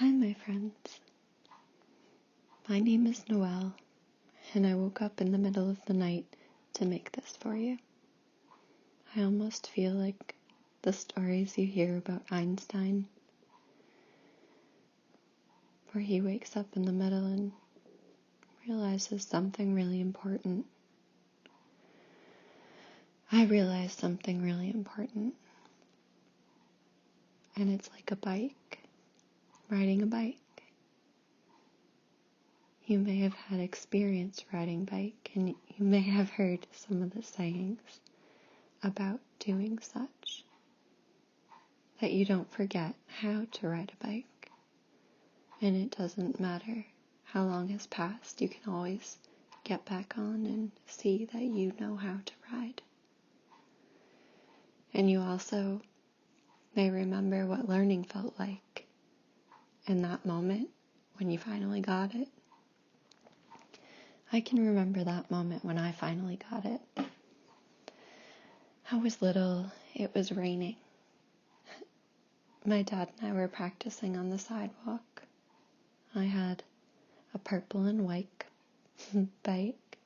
Hi, my friends. My name is Noelle, and I woke up in the middle of the night to make this for you. I almost feel like the stories you hear about Einstein, where he wakes up in the middle and realizes something really important. I realized something really important, and it's like a bike, riding a bike. You may have had experience riding bike, and you may have heard some of the sayings about doing such, that you don't forget how to ride a bike. And it doesn't matter how long has passed, you can always get back on and see that you know how to ride. And you also may remember what learning felt like in that moment when you finally got it. I can remember that moment when I finally got it. I was little, it was raining. My dad and I were practicing on the sidewalk. I had a purple and white bike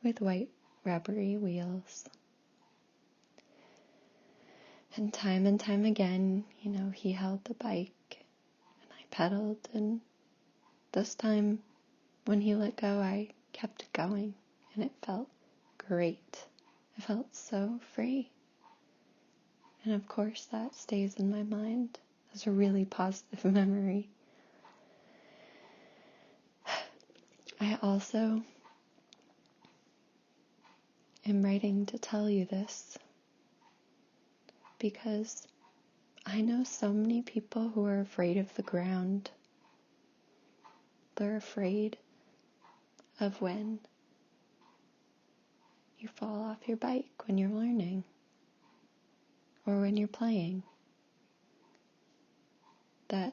with white rubbery wheels. And time again, he held the bike and I pedaled, and this time when he let go, I kept it going, and it felt great. I felt so free. And of course that stays in my mind as a really positive memory. I also am writing to tell you this because I know so many people who are afraid of the ground. They're afraid of when you fall off your bike when you're learning or when you're playing, that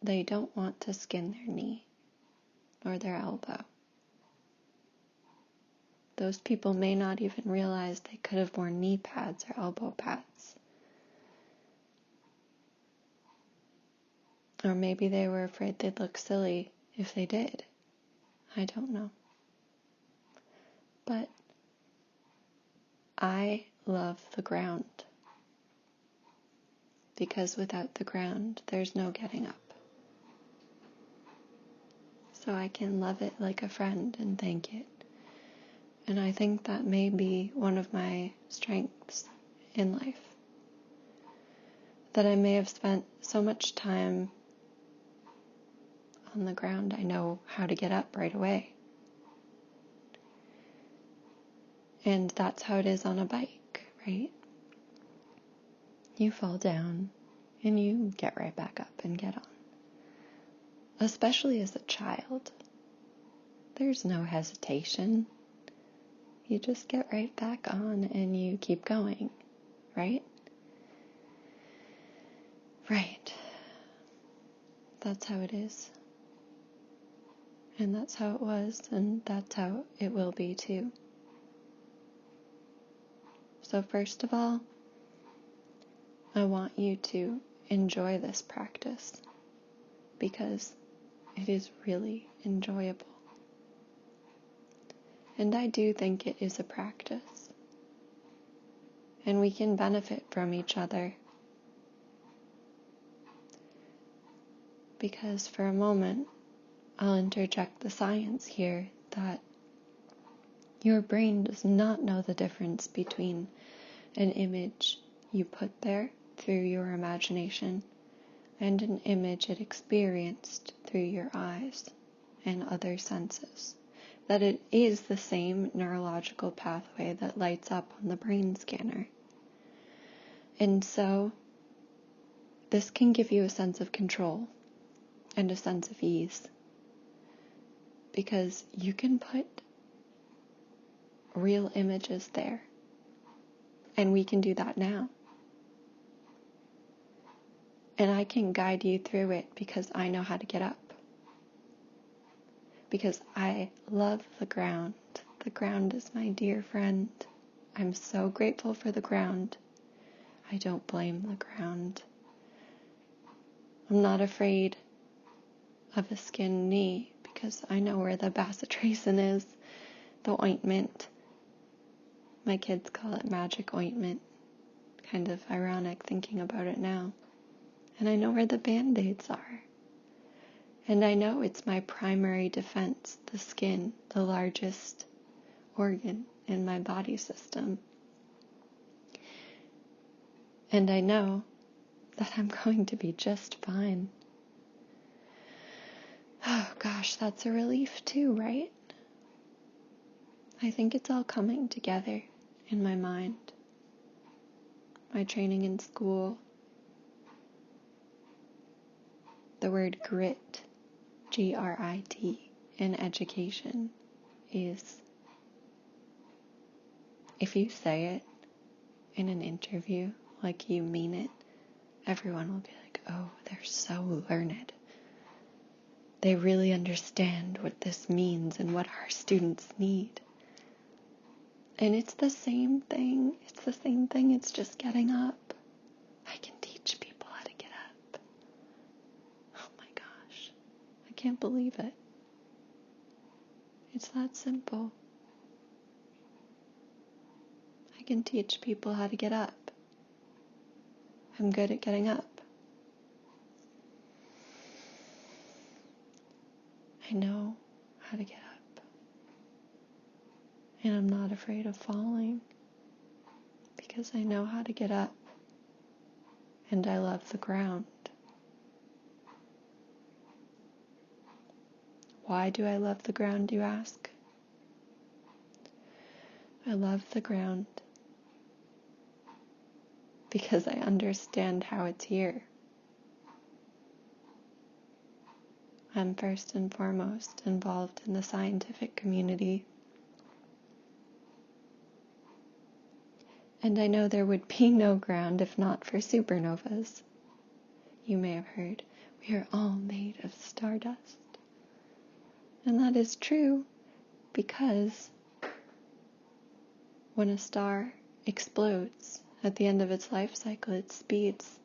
they don't want to skin their knee or their elbow. Those people may not even realize they could have worn knee pads or elbow pads. Or maybe they were afraid they'd look silly if they did. I don't know. But I love the ground, because without the ground, there's no getting up. So I can love it like a friend and thank it. And I think that may be one of my strengths in life. That I may have spent so much time on the ground, I know how to get up right away. And that's how it is on a bike, right? You fall down and you get right back up and get on. Especially as a child. There's no hesitation. You just get right back on and you keep going, right? Right. That's how it is. And that's how it was, and that's how it will be too. So first of all, I want you to enjoy this practice because it is really enjoyable. And I do think it is a practice. And we can benefit from each other. Because for a moment, I'll interject the science here that your brain does not know the difference between an image you put there through your imagination and an image it experienced through your eyes and other senses. That it is the same neurological pathway that lights up on the brain scanner. And so, this can give you a sense of control and a sense of ease. Because you can put real images there. And we can do that now. And I can guide you through it because I know how to get up. Because I love the ground. The ground is my dear friend. I'm so grateful for the ground. I don't blame the ground. I'm not afraid of a skinned knee because I know where the bacitracin is, the ointment. My kids call it magic ointment. Kind of ironic thinking about it now. And I know where the Band-Aids are. And I know it's my primary defense, the skin, the largest organ in my body system. And I know that I'm going to be just fine. Oh gosh, that's a relief too, right? I think it's all coming together in my mind. My training in school, the word grit, G-R-I-T, in education is, if you say it in an interview like you mean it, everyone will be like, oh, they're so learned. They really understand what this means and what our students need. And it's the same thing. It's just getting up. I can teach people how to get up. Oh my gosh. I can't believe it. It's that simple. I can teach people how to get up. I'm good at getting up. I know how to get up. And I'm not afraid of falling because I know how to get up. And I love the ground. Why do I love the ground, you ask? I love the ground because I understand how it's here. I'm first and foremost involved in the scientific community. And I know there would be no ground if not for supernovas. You may have heard, we are all made of stardust. And that is true because when a star explodes at the end of its life cycle, it speeds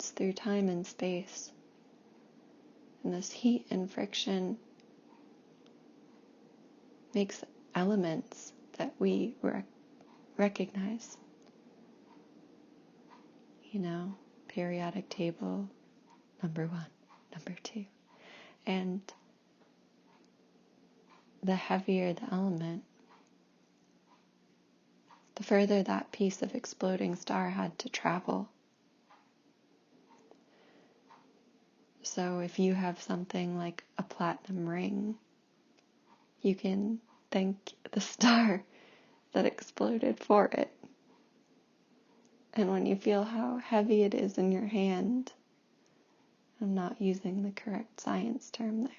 through time and space. And this heat and friction makes elements that we recognize. Periodic table, number 1, number 2. And the heavier the element, the further that piece of exploding star had to travel. So if you have something like a platinum ring, you can thank the star that exploded for it. And when you feel how heavy it is in your hand, I'm not using the correct science term there.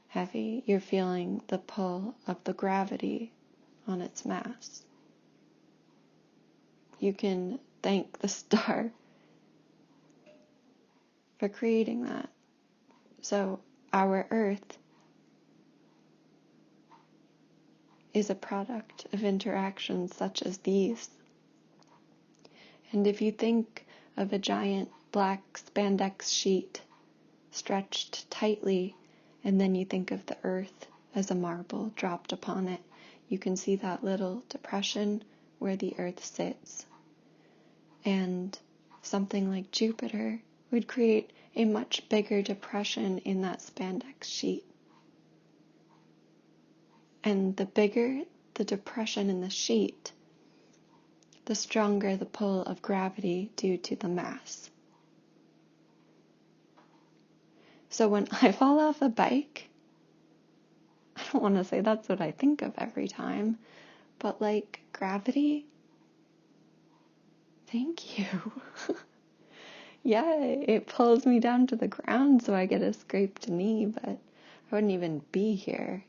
Heavy, you're feeling the pull of the gravity on its mass. You can thank the star for creating that. So our Earth is a product of interactions such as these. And if you think of a giant black spandex sheet stretched tightly, and then you think of the Earth as a marble dropped upon it, you can see that little depression where the Earth sits. And something like Jupiter would create a much bigger depression in that spandex sheet. And the bigger the depression in the sheet, the stronger the pull of gravity due to the mass. So when I fall off a bike, I don't want to say that's what I think of every time, but like gravity, thank you. Yeah, it pulls me down to the ground so I get a scraped knee, but I wouldn't even be here.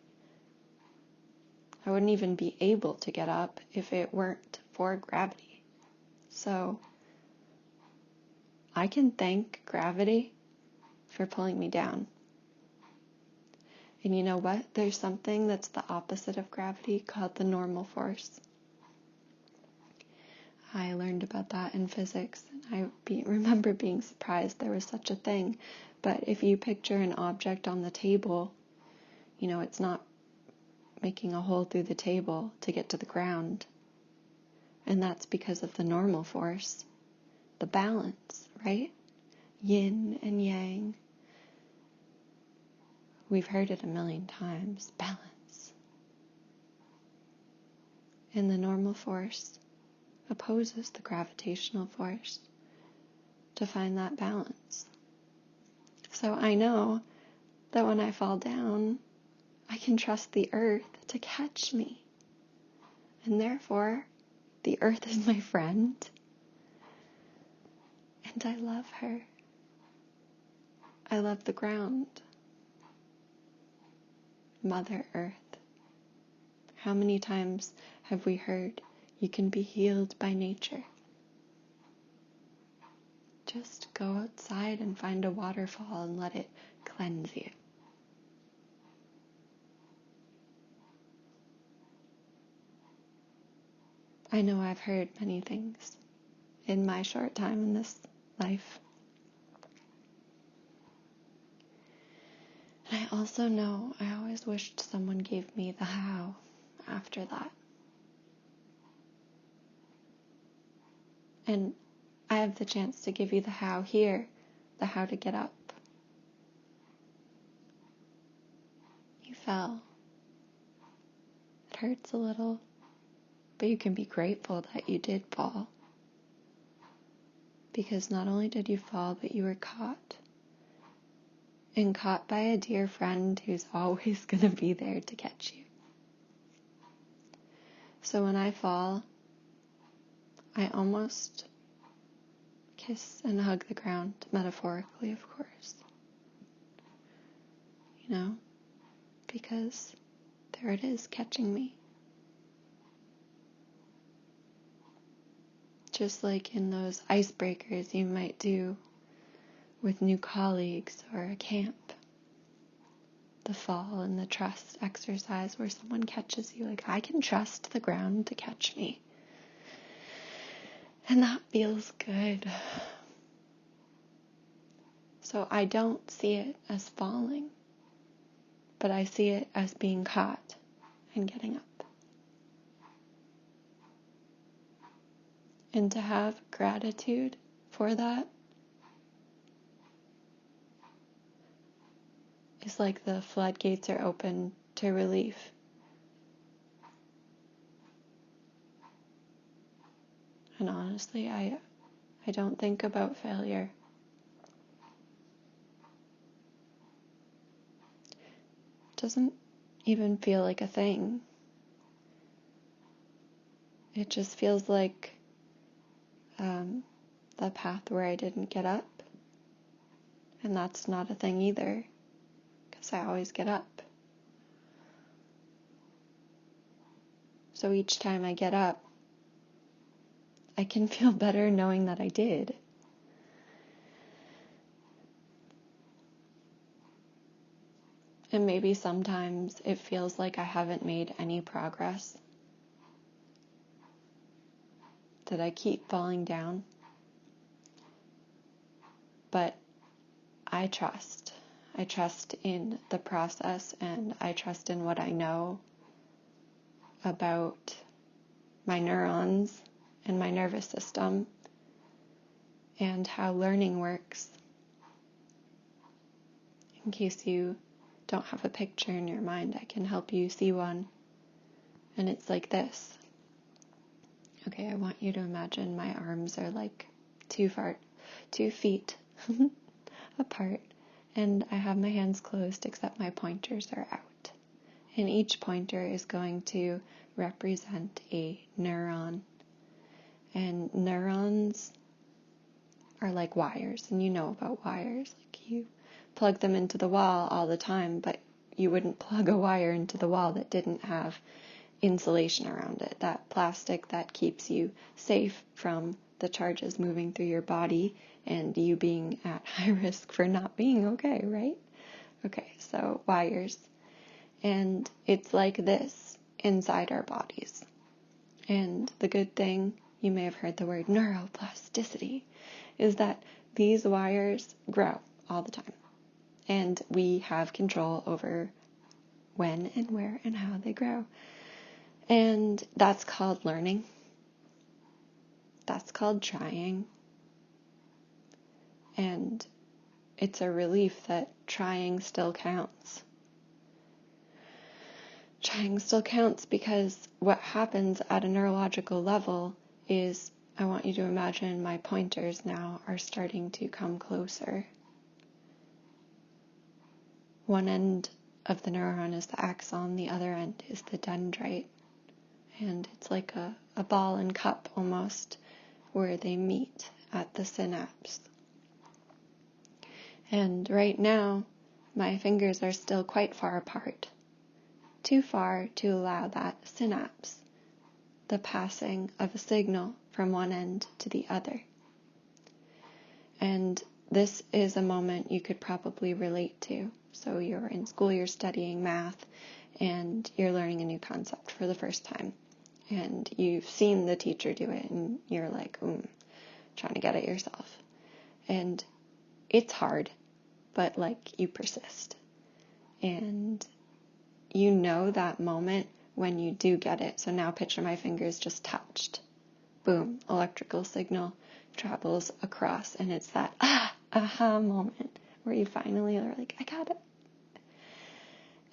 I wouldn't even be able to get up if it weren't for gravity. So I can thank gravity for pulling me down. And you know what? There's something that's the opposite of gravity called the normal force. I learned about that in physics, and I remember being surprised there was such a thing. But if you picture an object on the table, it's not making a hole through the table to get to the ground. And that's because of the normal force, the balance, right? Yin and yang. We've heard it a million times, balance. And the normal force opposes the gravitational force to find that balance. So I know that when I fall down, I can trust the earth to catch me. And therefore, the earth is my friend. And I love her. I love the ground. Mother Earth. How many times have we heard you can be healed by nature? Just go outside and find a waterfall and let it cleanse you. I know I've heard many things in my short time in this life. And I also know I always wished someone gave me the how after that. And I have the chance to give you the how here, the how to get up. You fell. It hurts a little, but you can be grateful that you did fall. Because not only did you fall, but you were caught. And caught by a dear friend who's always going to be there to catch you. So when I fall, I almost kiss and hug the ground, metaphorically, of course. Because there it is, catching me. Just like in those icebreakers you might do with new colleagues or a camp. The fall and the trust exercise where someone catches you, like I can trust the ground to catch me. And that feels good. So I don't see it as falling, but I see it as being caught and getting up. And to have gratitude for that is like the floodgates are open to relief. And honestly, I don't think about failure. It doesn't even feel like a thing. It just feels like the path where I didn't get up. And that's not a thing either, because I always get up. So each time I get up, I can feel better knowing that I did. And maybe sometimes it feels like I haven't made any progress, that I keep falling down. But I trust. I trust in the process, and I trust in what I know about my neurons and my nervous system and how learning works. In case you don't have a picture in your mind, I can help you see one. And it's like this. Okay, I want you to imagine my arms are like 2 feet apart, and I have my hands closed except my pointers are out. And each pointer is going to represent a neuron. And neurons are like wires, and you know about wires. Like you plug them into the wall all the time, but you wouldn't plug a wire into the wall that didn't have insulation around it, that plastic that keeps you safe from the charges moving through your body and you being at high risk for not being okay, right? Okay, so wires. And it's like this inside our bodies. And the good thing, you may have heard the word neuroplasticity, is that these wires grow all the time. And we have control over when and where and how they grow. And that's called learning. That's called trying. And it's a relief that trying still counts. Trying still counts because what happens at a neurological level is, I want you to imagine my pointers now are starting to come closer. One end of the neuron is the axon, the other end is the dendrite. And it's like a ball and cup almost, where they meet at the synapse. And right now, my fingers are still quite far apart. Too far to allow that synapse, the passing of a signal from one end to the other. And this is a moment you could probably relate to. So you're in school, you're studying math, and you're learning a new concept for the first time. And you've seen the teacher do it, and you're like, trying to get it yourself. And it's hard, but like you persist. And you know that moment when you do get it. So now picture my fingers just touched. Boom, electrical signal travels across, and it's that aha moment where you finally are like, I got it.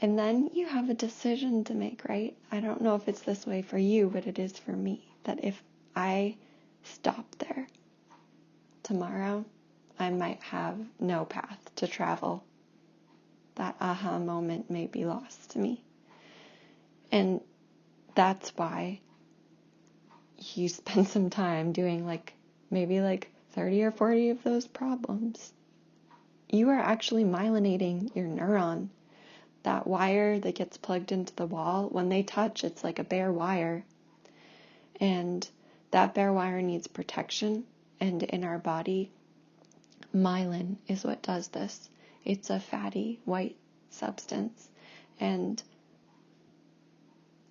And then you have a decision to make, right? I don't know if it's this way for you, but it is for me. That if I stop there tomorrow, I might have no path to travel. That aha moment may be lost to me. And that's why you spend some time doing maybe 30 or 40 of those problems. You are actually myelinating your neuron. That wire that gets plugged into the wall, when they touch, it's like a bare wire. And that bare wire needs protection. And in our body, myelin is what does this. It's a fatty white substance. And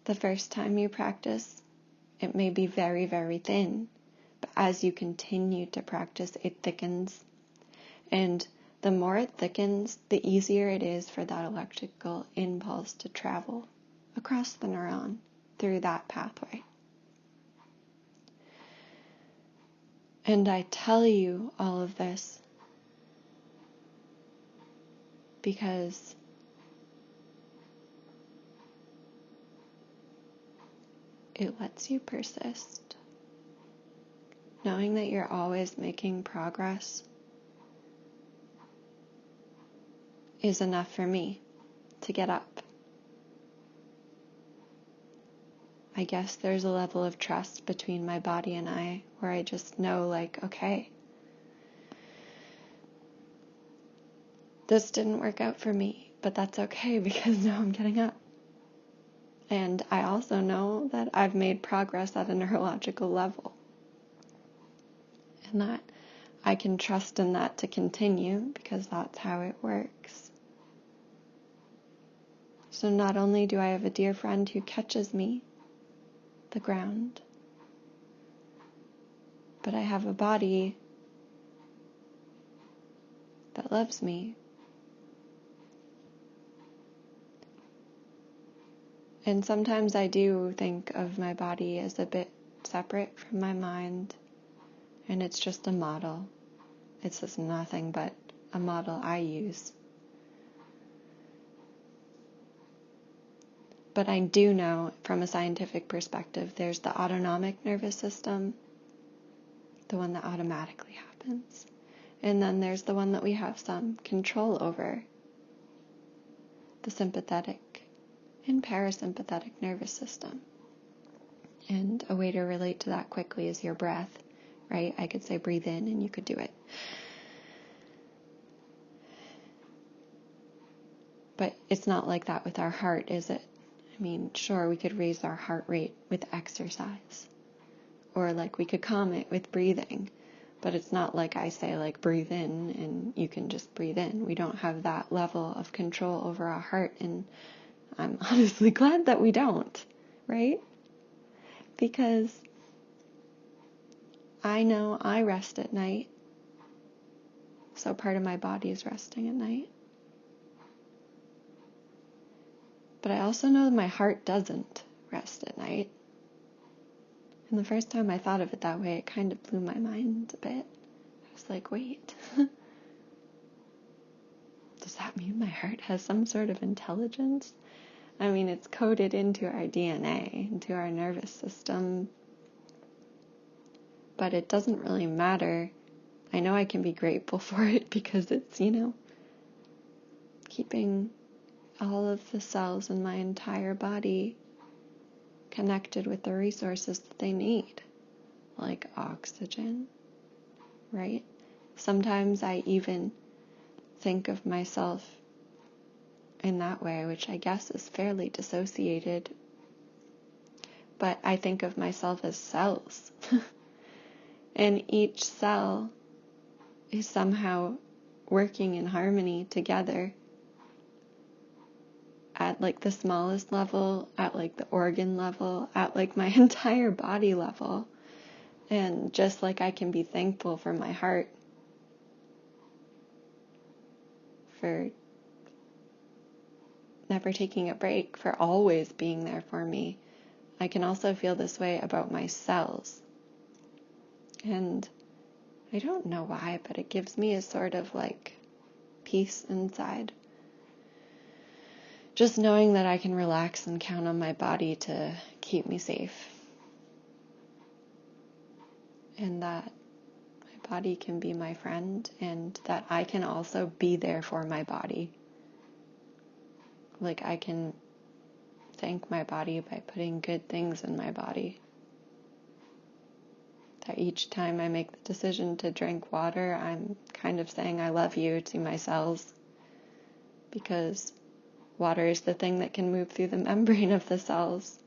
the first time you practice, it may be very, very thin. But as you continue to practice, it thickens. And the more it thickens, the easier it is for that electrical impulse to travel across the neuron through that pathway. And I tell you all of this because it lets you persist. Knowing that you're always making progress is enough for me to get up. I guess there's a level of trust between my body and I where I just know okay, this didn't work out for me, but that's okay because now I'm getting up. And I also know that I've made progress at a neurological level. And that I can trust in that to continue because that's how it works. So not only do I have a dear friend who catches me, the ground, but I have a body that loves me. And sometimes I do think of my body as a bit separate from my mind, and it's just a model. It's just nothing but a model I use. But I do know from a scientific perspective, there's the autonomic nervous system, the one that automatically happens. And then there's the one that we have some control over, the sympathetic and parasympathetic nervous system. And a way to relate to that quickly is your breath, right? I could say breathe in and you could do it. But it's not like that with our heart, is it? I mean, sure, we could raise our heart rate with exercise. Or we could calm it with breathing. But it's not like I say breathe in and you can just breathe in. We don't have that level of control over our heart, and I'm honestly glad that we don't, right? Because I know I rest at night, so part of my body is resting at night. But I also know that my heart doesn't rest at night. And the first time I thought of it that way, it kind of blew my mind a bit. I was like, wait, does that mean my heart has some sort of intelligence? I mean, it's coded into our DNA, into our nervous system, but it doesn't really matter. I know I can be grateful for it because it's, keeping all of the cells in my entire body connected with the resources that they need, like oxygen, right? Sometimes I even think of myself in that way, which I guess is fairly dissociated, but I think of myself as cells. And each cell is somehow working in harmony together at like the smallest level, at like the organ level, at like my entire body level. And just like I can be thankful for my heart for never taking a break, for always being there for me, I can also feel this way about my cells. And I don't know why, but it gives me a sort of like peace inside. Just knowing that I can relax and count on my body to keep me safe. And that my body can be my friend, and that I can also be there for my body. Like I can thank my body by putting good things in my body. That each time I make the decision to drink water, I'm kind of saying I love you to my cells, because water is the thing that can move through the membrane of the cells.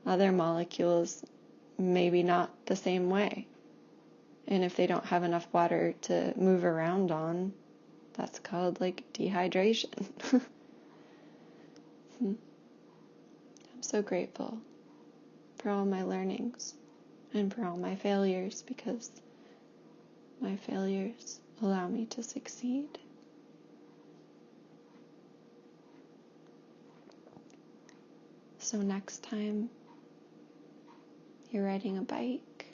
Other molecules, maybe not the same way. And if they don't have enough water to move around on, that's called like dehydration. I'm so grateful for all my learnings and for all my failures, because my failures allow me to succeed. So next time you're riding a bike,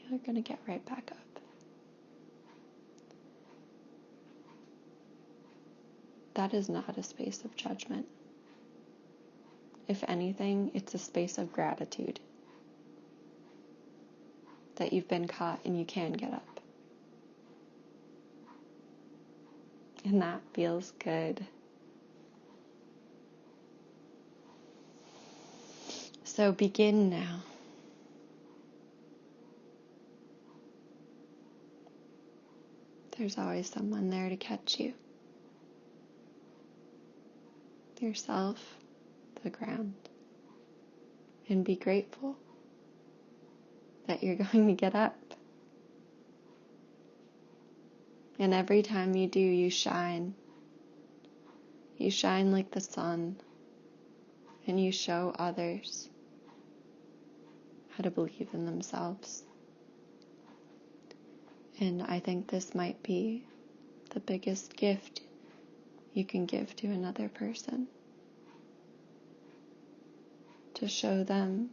you're going to get right back up. That is not a space of judgment. If anything, it's a space of gratitude that you've been caught and you can get up. And that feels good. So begin now. There's always someone there to catch you. Yourself, the ground. And be grateful that you're going to get up. And every time you do, you shine. You shine like the sun. And you show others how to believe in themselves. And I think this might be the biggest gift you can give to another person. To show them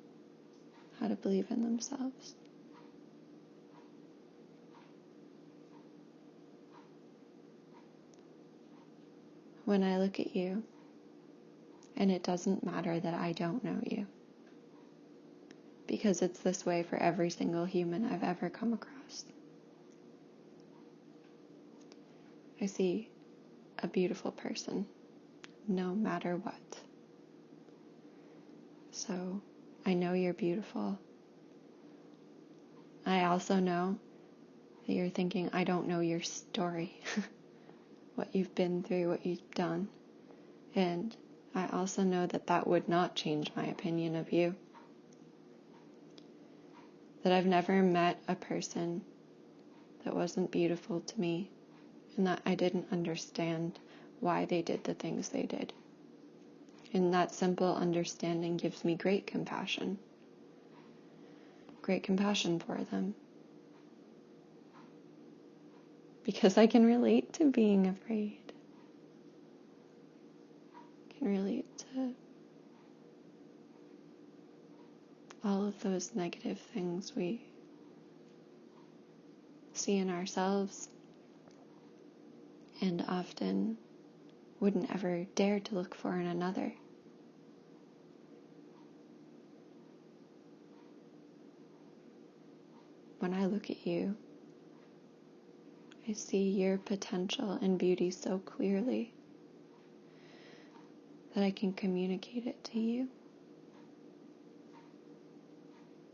how to believe in themselves. When I look at you, and it doesn't matter that I don't know you, because it's this way for every single human I've ever come across. I see a beautiful person, no matter what. So, I know you're beautiful. I also know that you're thinking, I don't know your story, what you've been through, what you've done. And I also know that that would not change my opinion of you. That I've never met a person that wasn't beautiful to me, and that I didn't understand why they did the things they did. And that simple understanding gives me great compassion. great compassion for them. Because I can relate to being afraid. I can relate to all of those negative things we see in ourselves and often wouldn't ever dare to look for in another. When I look at you, I see your potential and beauty so clearly that I can communicate it to you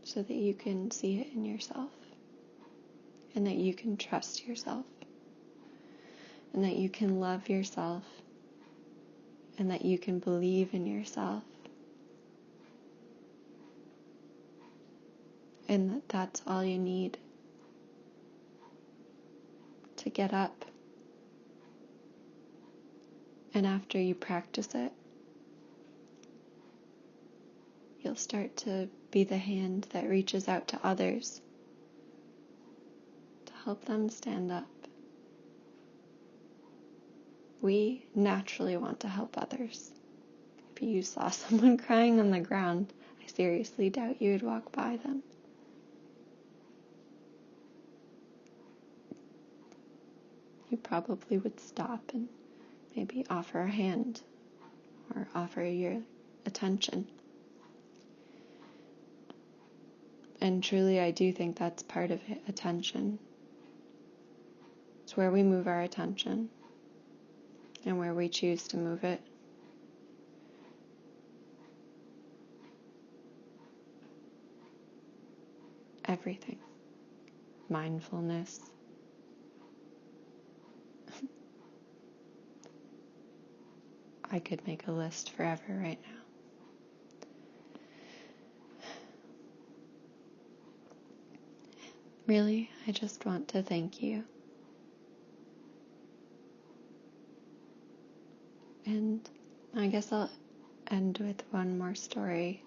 so that you can see it in yourself and that you can trust yourself and that you can love yourself and that you can believe in yourself and that that's all you need to get up. And after you practice it, you'll start to be the hand that reaches out to others to help them stand up. We naturally want to help others. If you saw someone crying on the ground, I seriously doubt you would walk by them. You probably would stop and maybe offer a hand or offer your attention. And truly, I do think that's part of it, attention. It's where we move our attention and where we choose to move it. Everything. Mindfulness. I could make a list forever right now. Really, I just want to thank you. And I guess I'll end with one more story.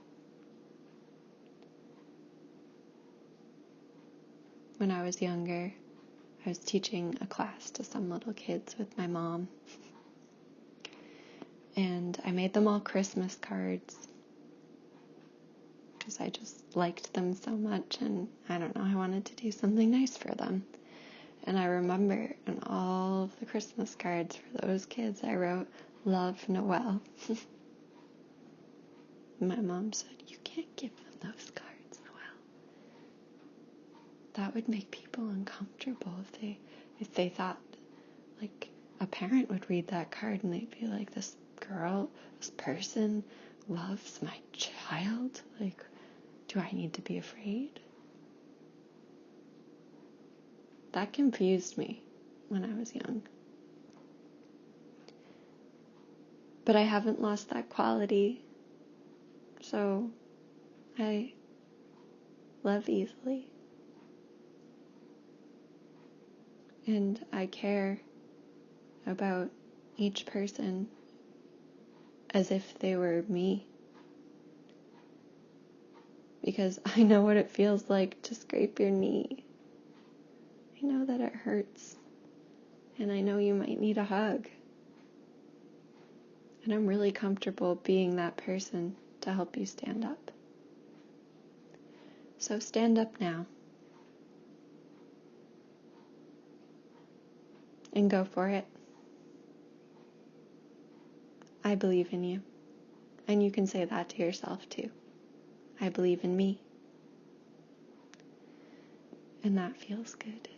When I was younger, I was teaching a class to some little kids with my mom. And I made them all Christmas cards because I just liked them so much, and I don't know, I wanted to do something nice for them. And I remember on all of the Christmas cards for those kids, I wrote, "Love, Noel." My mom said, "You can't give them those cards, Noel. That would make people uncomfortable if they thought, like, a parent would read that card and they'd be like, this person loves my child? Like, do I need to be afraid?" That confused me when I was young. But I haven't lost that quality, so I love easily. And I care about each person as if they were me. Because I know what it feels like to scrape your knee. I know that it hurts. And I know you might need a hug. And I'm really comfortable being that person to help you stand up. So stand up now. And go for it. I believe in you. And you can say that to yourself too. I believe in me. And that feels good.